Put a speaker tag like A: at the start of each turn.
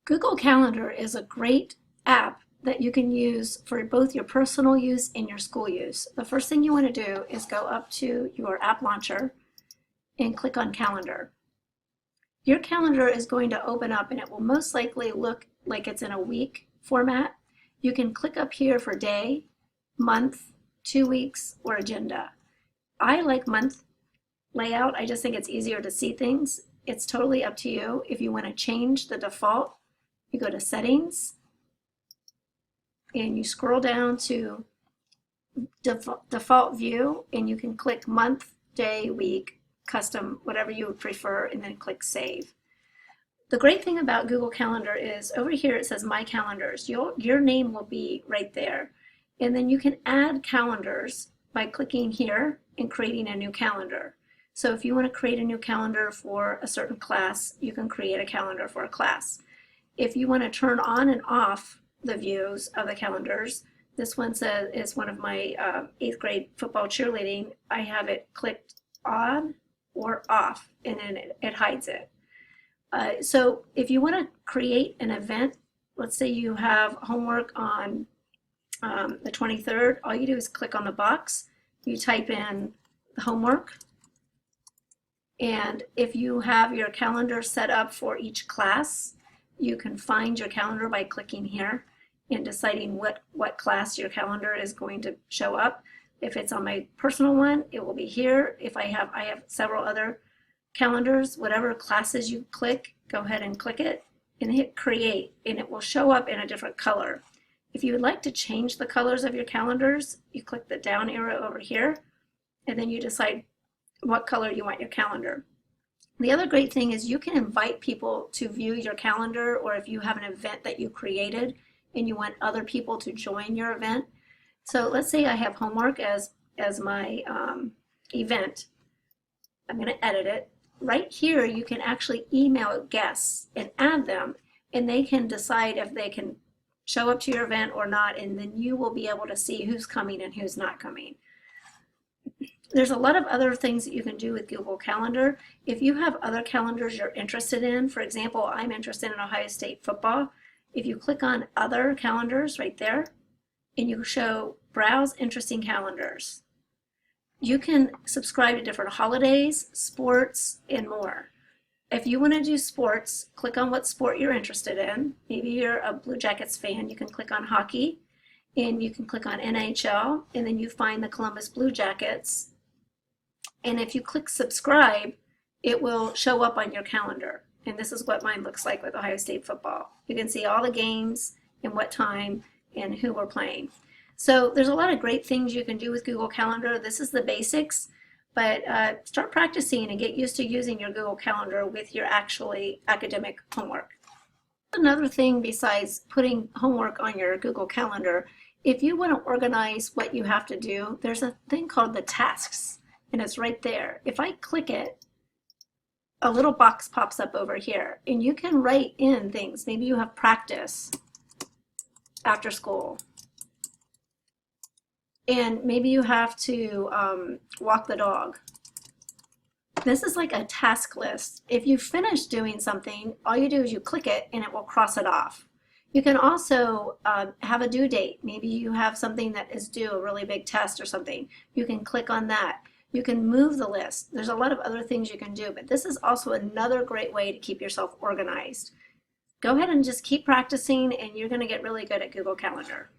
A: Google Calendar is a great app that you can use for both your personal use and your school use. The first thing you want to do is go up to your app launcher and click on Calendar. Your calendar is going to open up and it will most likely look like it's in a week format. You can click up here for day, month, 2 weeks, or agenda. I like month layout. I just think it's easier to see things. It's totally up to you. If you want to change the default, you go to settings and you scroll down to default view and you can click month, day, week, custom, whatever you would prefer, and then click save. The great thing about Google Calendar is over here it says My Calendars. Your name will be right there. And then you can add calendars by clicking here and creating a new calendar. So if you want to create a new calendar for a certain class, you can create a calendar for a class. If you want to turn on and off the views of the calendars, this one says is one of my 8th grade football cheerleading. I have it clicked on or off, and then it hides it. So if you want to create an event, let's say you have homework on the 23rd, all you do is click on the box, you type in the homework, and if you have your calendar set up for each class, you can find your calendar by clicking here and deciding what class your calendar is going to show up. If it's on my personal one, it will be here. If I have several other calendars, whatever classes you click, go ahead and click it and hit create, and it will show up in a different color. If you would like to change the colors of your calendars, you click the down arrow over here, and then you decide what color you want your calendar. The other great thing is you can invite people to view your calendar, or if you have an event that you created and you want other people to join your event. So let's say I have homework as my event. I'm going to edit it. Right here you can actually email guests and add them, and they can decide if they can show up to your event or not, and then you will be able to see who's coming and who's not coming. There's a lot of other things that you can do with Google Calendar. If you have other calendars you're interested in, for example, I'm interested in Ohio State football. If you click on other calendars right there and you show browse interesting calendars, you can subscribe to different holidays, sports, and more. If you want to do sports, click on what sport you're interested in. Maybe you're a Blue Jackets fan, you can click on hockey, and you can click on NHL, and then you find the Columbus Blue Jackets. And if you click subscribe, it will show up on your calendar. And this is what mine looks like with Ohio State football. You can see all the games and what time and who we're playing. So there's a lot of great things you can do with Google Calendar. This is the basics, but start practicing and get used to using your Google Calendar with your actually academic homework. Another thing besides putting homework on your Google Calendar, if you want to organize what you have to do, there's a thing called the tasks, and it's right there. If I click it, a little box pops up over here, and you can write in things. Maybe you have practice after school, and maybe you have to walk the dog. This is like a task list. If you finish doing something, all you do is you click it and it will cross it off. You can also have a due date. Maybe you have something that is due, a really big test or something. You can click on that. You can move the list. There's a lot of other things you can do, but this is also another great way to keep yourself organized. Go ahead and just keep practicing, and you're going to get really good at Google Calendar.